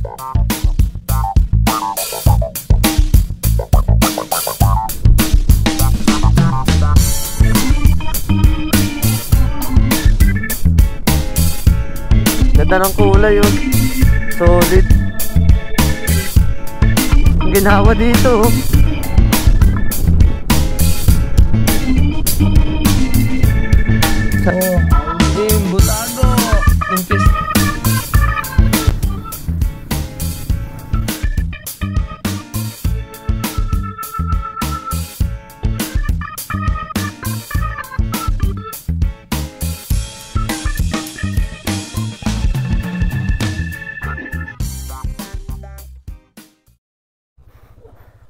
Ganda ng kulay yun. Solid. Ang ginawa dito oh. Team Butago ng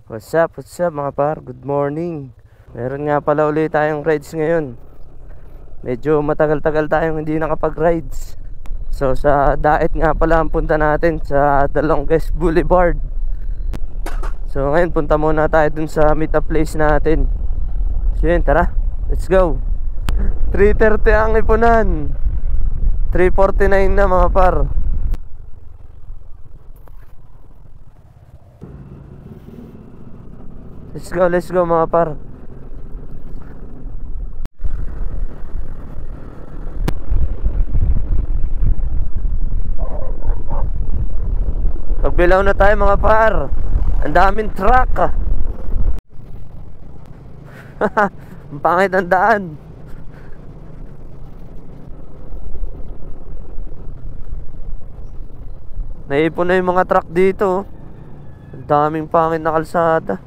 What's up mga par? Good morning. Meron nga pala ulit tayong rides ngayon. Medyo matagal-tagal tayong hindi nakapag-rides. So sa Daet nga pala ang punta natin, sa The Longest Boulevard. So ngayon punta muna tayo dun sa meet up place natin. So yun, tara, let's go. 3:30 ang ipunan, 3:49 na mga par. Let's go mga par. Pagbilaw na tayo mga par. Ang daming truck ah. Ang pangit ang daan. Naipon na yung mga truck dito. Ang daming pangit na kalsada.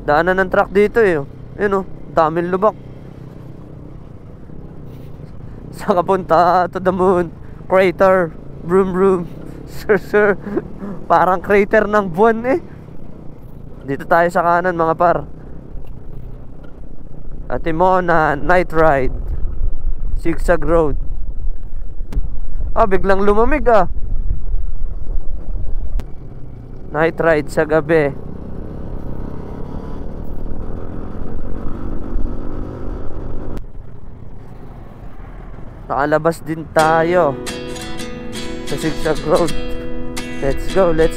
Daanan ng truck dito eh. Yun oh, daming lubak. Saan ka punta? To the moon. Crater. Vroom vroom. Sir. Parang crater ng buwan eh. Dito tayo sa kanan mga par. Atimona night ride. Zigzag road. Ah, biglang lumamig ah. Night ride sa gabi. Nakalabas din tayo sa Zigzag Road. Let's go. And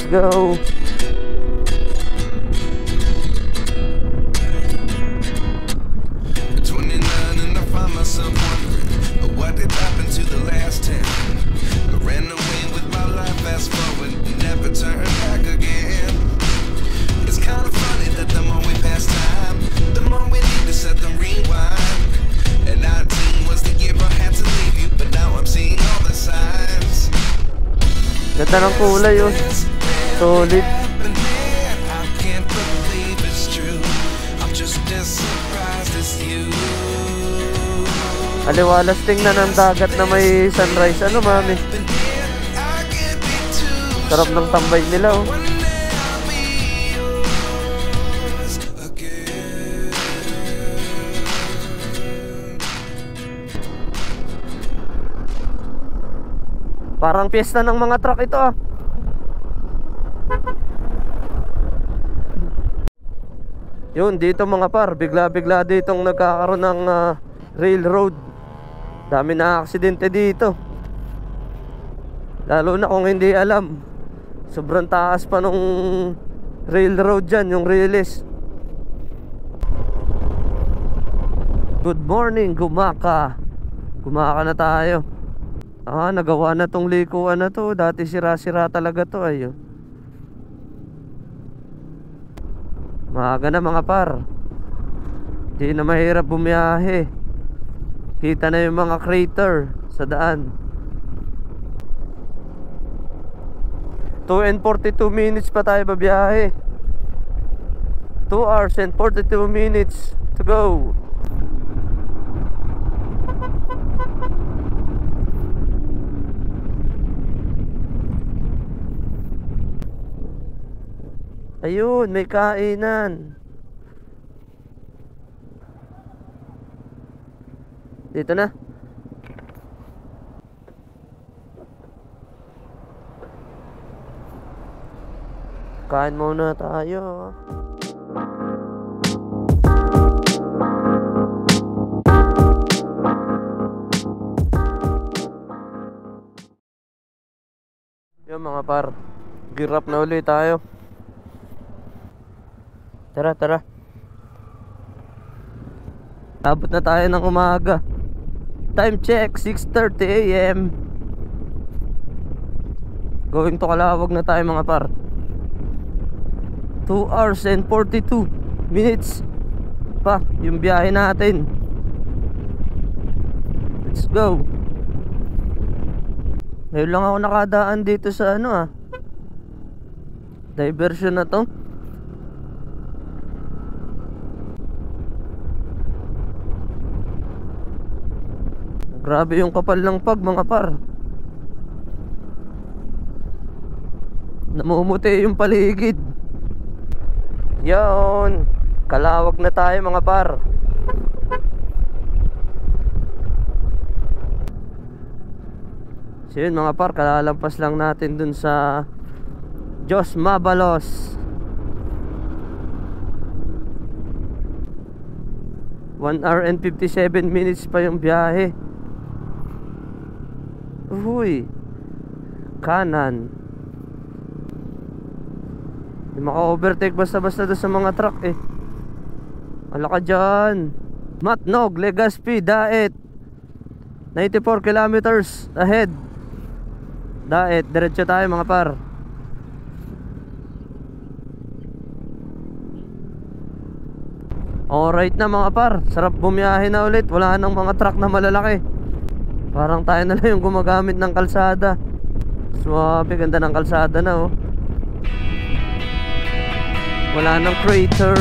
I find myself wondering what did happen to the last 10. I ran away with my life, fast forward, never turn back again. It's kind of funny that the more we pass time, the more we need to set the rewind. And 19 was the year I had to leave you, but now I'm seeing all the signs. Ganda ng kulay yun. Solid. I can't believe it's true. I'm just as surprised as you. Aliwalas tingnan ang dagat na may sunrise. Ano mami? Sarap ng tambay nila oh. Parang piyesta ng mga truck ito ah. Yun, dito mga par, bigla-bigla ditong nagkakaroon ng railroad. Dami na aksidente dito. Lalo na kung hindi alam. Sobrang taas pa nung railroad dyan, yung release. Good morning, Gumaka. Gumaka na tayo. Ah, nagawa na tong likuan na to. Dati sira-sira talaga to. Ayun. Maaga na mga par. Di na mahirap bumiyahe. Kita na yung mga crater sa daan. 2 and 42 minutes pa tayo babiyahe. 2 hours and 42 minutes to go. Ayun, may kainan. Dito na. Kain muna tayo. Yo mga par, gear up na ulit tayo. Tara, tara. Abot na tayo ng umaga. Time check, 6:30 AM. Going to Calawag na tayo mga par. 2 hours and 42 minutes pa yung biyahe natin. Let's go. Ngayon lang ako nakadaan dito sa diversion na to. Grabe yung kapal ng pag mga par. Namumuti yung paligid. Yon, Calawag na tayo mga par. So yun mga par, kalalampas lang natin dun sa Jos Mabalos. 1 hour and 57 minutes pa yung biyahe. Uy, kanan. Hindi maka-overtake basta-basta doon sa mga truck eh. Wala ka dyan. Matnog, Legazpi, Daet 94 kilometers ahead. Daet, diretso tayo mga par. Alright na mga par, sarap bumiyahe na ulit. Wala nang mga truck na malalaki. Parang tayo na lang yung gumagamit ng kalsada. Swabe, ganda ng kalsada na oh. Wala nang crater.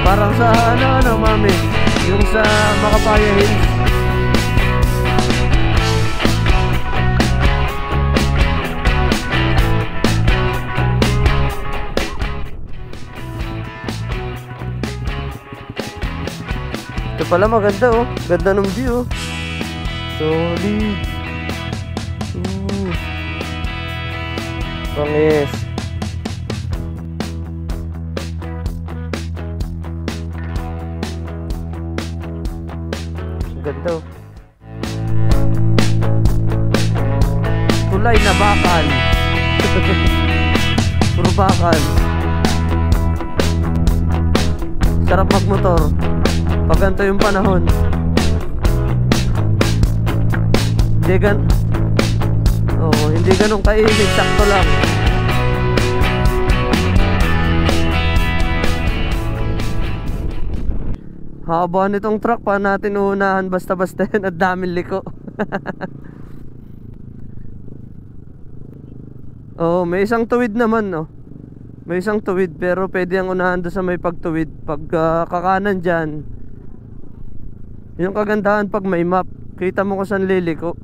Parang sa mami, yung sa Makapaya Hills. Ito pala maganda oh, ganda ng view. Solid. Bangis. Ganda oh. Tulay na bakal. Puro bakal. Sarap magmotor pag ganito yung panahon. Hindi ganun kainit, sakto lang. Haba nitong truck, pa natin unahan basta-basta yan at daming liko. Oh, may isang tuwid naman no. May isang tuwid pero pwede ang unahan doon sa may pagtuwid. Pag kakanan dyan, yung kagandahan pag may map, kita mo kung saan liliko.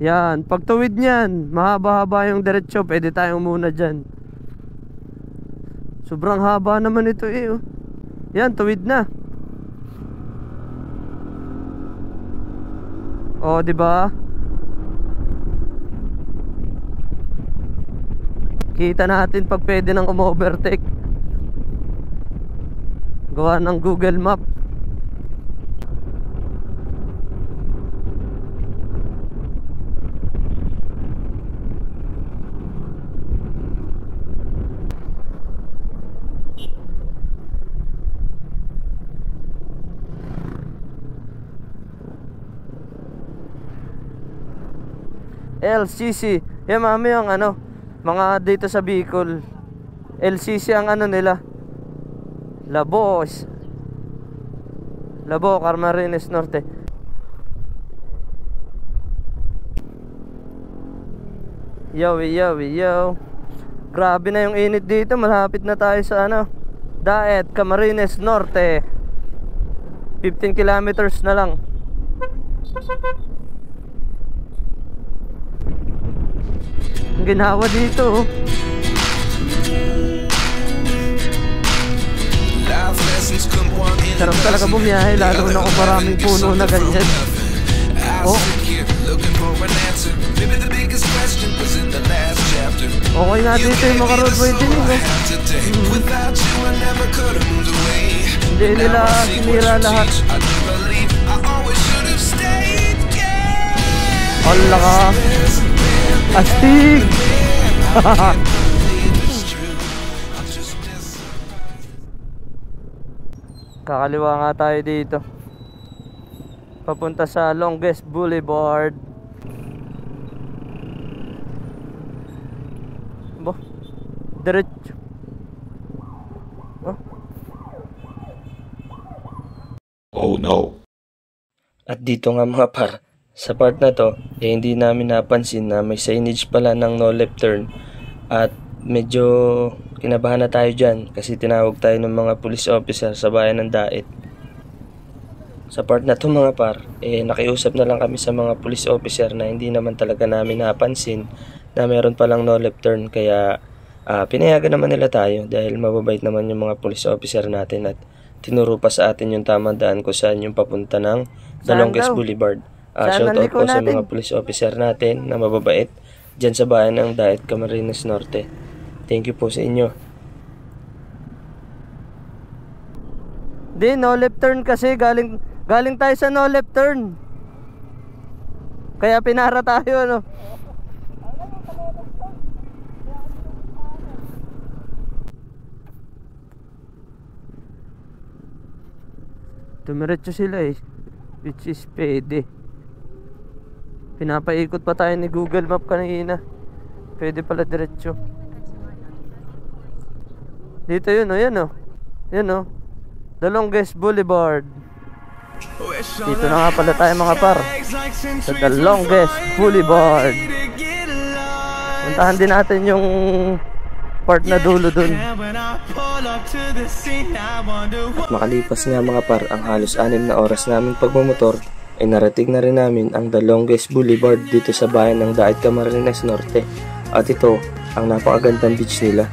Yan, pag tuwid nyan, mahaba-haba yung diretsyo, pwede tayong muna dyan. Sobrang haba naman ito eh oh. Yan, tuwid na. Oh, di ba? Kita natin pag pwede nang umo-overtake. Gawa ng Google Map. LCC. Yan mami yung mga dito sa Bicol. LCC ang nila. Labo, Camarines Norte. Yo. Grabe na yung init dito. Malapit na tayo sa ano, Daet, Camarines Norte. 15 kilometers na lang. Ang ginawa dito, oh. Sarap talaga bumiyahe, lalo na kung maraming puno na ganyan. Oh. Okay nga dito yung mga road boy din, no? Hindi nila sinira lahat. Hala ka. Astig. Kakaliwa nga tayo dito. Papunta sa Longest Boulevard. Diretso. Oh no. At dito nga mga par, sa part na to, hindi namin napansin na may signage pala ng no left turn. At medyo kinabahan na tayo dyan kasi tinawag tayo ng mga police officer sa bayan ng Daet. Sa part na to mga par, nakiusap na lang kami sa mga police officer na hindi naman talaga namin napansin na meron palang no left turn. Kaya pinayagan naman nila tayo dahil mababait naman yung mga police officer natin at tinuro pa sa atin yung tamang daan kung saan yung papunta ng The Longest Boulevard. Shout out po sa mga police officer natin na mababait dyan sa bayan ng Daet, Camarines Norte. Thank you po sa inyo. Di, no left turn kasi galing tayo sa no left turn. Kaya pinara tayo, ano. Dumiretso sila, which is pwede. Pinapaikot pa tayo ni Google Map kanina. Pwede pala diretso. Dito yun, oh, yan, oh. Yan, oh. The Longest Boulevard. Dito na nga pala tayo mga par, sa The Longest Boulevard. Puntahan din natin yung part na dulo dun. At makalipas nga mga par ang halos 6 na oras namin pagmumotor, ay narating na rin namin ang The Longest Boulevard dito sa bayan ng Daet, Camarines Norte. At ito ang napakagandang beach nila.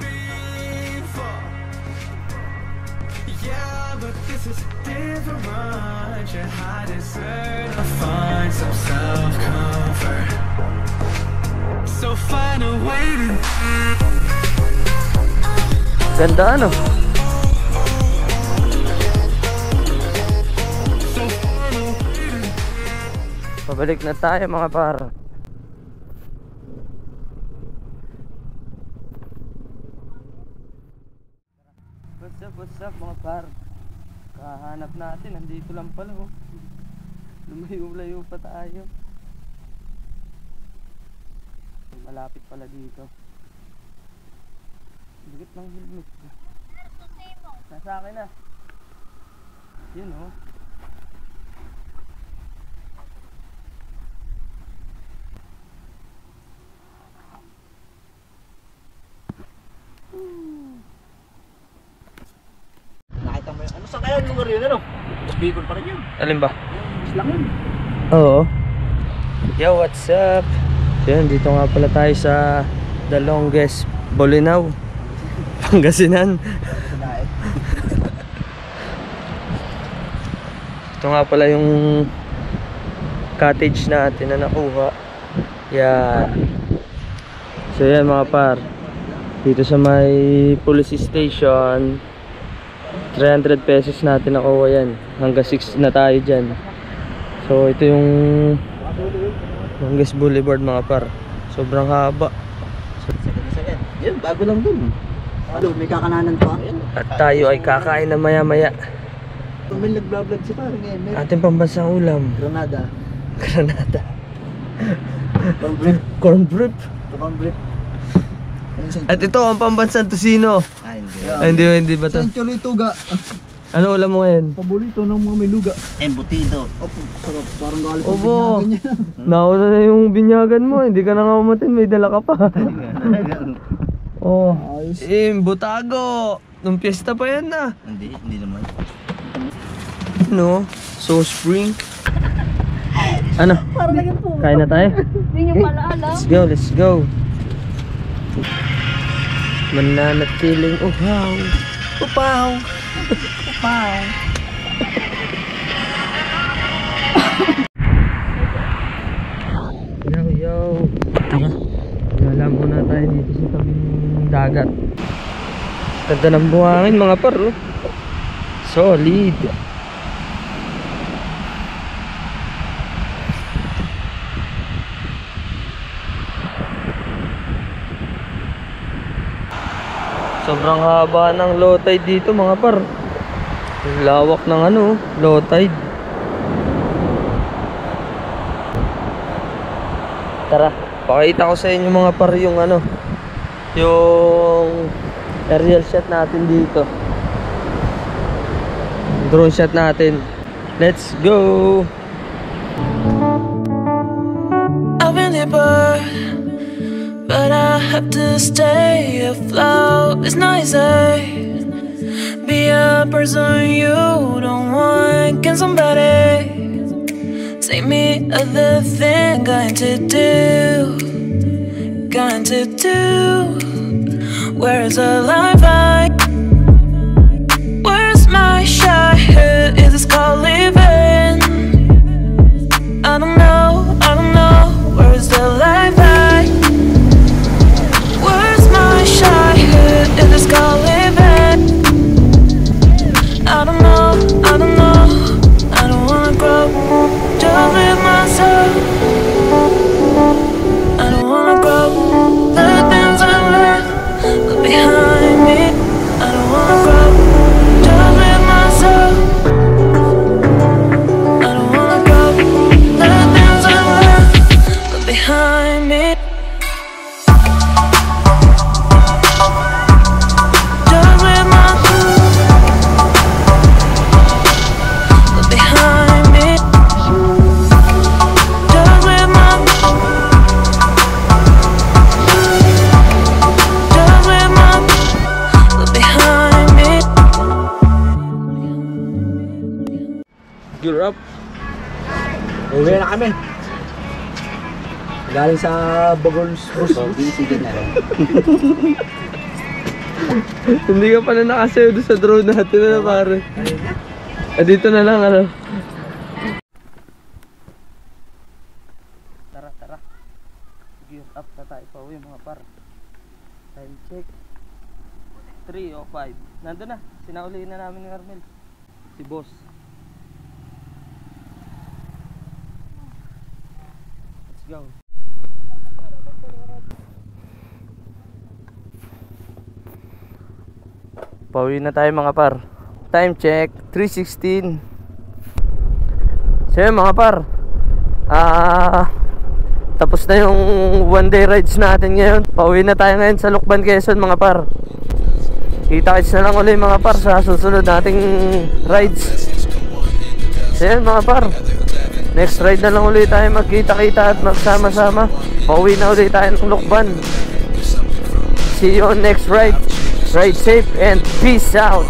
Ganda, ano? Pabalik na tayo mga par. What's up mga par? Kahanap natin, nandito lang pala, oh. Lumayo-layo pa tayo. Malapit pala dito. Bigit ng helmet. Nasa akin na. Yun, oh. Nakita mo yun? Ano sa kaya yung lugar yun, ano? Bicol pa rin yun. Alin ba? Islang yun. Oo. Yo, what's up? Yan, dito nga pala tayo sa The Longest Bolinao, Pangasinan. Ito nga pala yung cottage natin na nakuha. Yan. So yan mga par, dito sa may police station, 300 pesos natin nakuha yan. Hanggang 6 na tayo dyan. So ito yung Longest Boulevard mga par. Sobrang haba. Yun, bago lang dun. Ano, may kakananan pa. At tayo ay kakain na maya maya. May nag-vlog si parang ngayon. Ating pambansang ulam, Granada. Granada. Corn beef. Corn beef. Corn beef. At ito ang pambansang tusino. Hindi ba to? Century tuga. Ano ulam mo ngayon? Paborito ng mga may luga. Embutido. Opo, sarap. Parang galit ang Opo. binyagan niya. Nauna na yung binyagan mo. Hindi ka na nga umatin. May dala ka pa. Oh, Ayos. Butago. Nung piyesta pa yan na. Hindi naman. No, so spring. Ano? Parang ganyan po. Kain na tayo? Hindi nyo pala alam. Let's go. Mananatiling uhaw. Upaw. Upaw. Yo. Tara. Wala muna tayo dito sa tabing dagat. Ganda ng buhangin mga par. Oh. Solid. Sobrang haba ng low tide dito mga par. Yung lawak ng low tide. Tara, pakita ko sa inyo mga par yung yung aerial shot natin dito. Drone shot natin. Let's go. I've been here but I have to stay afloat. It's not easy. Be a person you don't want. Can somebody save me of the thing going to do? Where's the lifeline? Where's my shot? Who is this called living? I don't know. Where's the lifeline? Where's my shot? Who is this called living? I don't know. I don't wanna grow. Just live myself. I don't wanna grow. The things I left behind me. I don't wanna grow. Just live myself. I don't wanna grow. The things I left behind me. Just live myself. Behind me. Just live myself. Behind me. You're up. Uwi na kami. Galing sa Bogols. Sige na rin. Hindi ka pala nakasayo doon sa drone natin pare. Dito na lang Tara. Gear up na tayo pa uwi mga par. Time check 3:05. Nandun na. Sinaulihin na namin ni Armel. Si boss. Let's go. Pauwi na tayo mga par. Time check 3:16. So yun mga par, tapos na yung one day rides natin ngayon. Pauwi na tayo ngayon sa Lucban, Quezon mga par. Kita-kits na lang ulit mga par sa susunod nating rides. So yun mga par, next ride na lang ulit tayo magkita-kita at magsama-sama. Pauwi na ulit tayo ng Lucban. See you on next ride. Ride safe and peace out.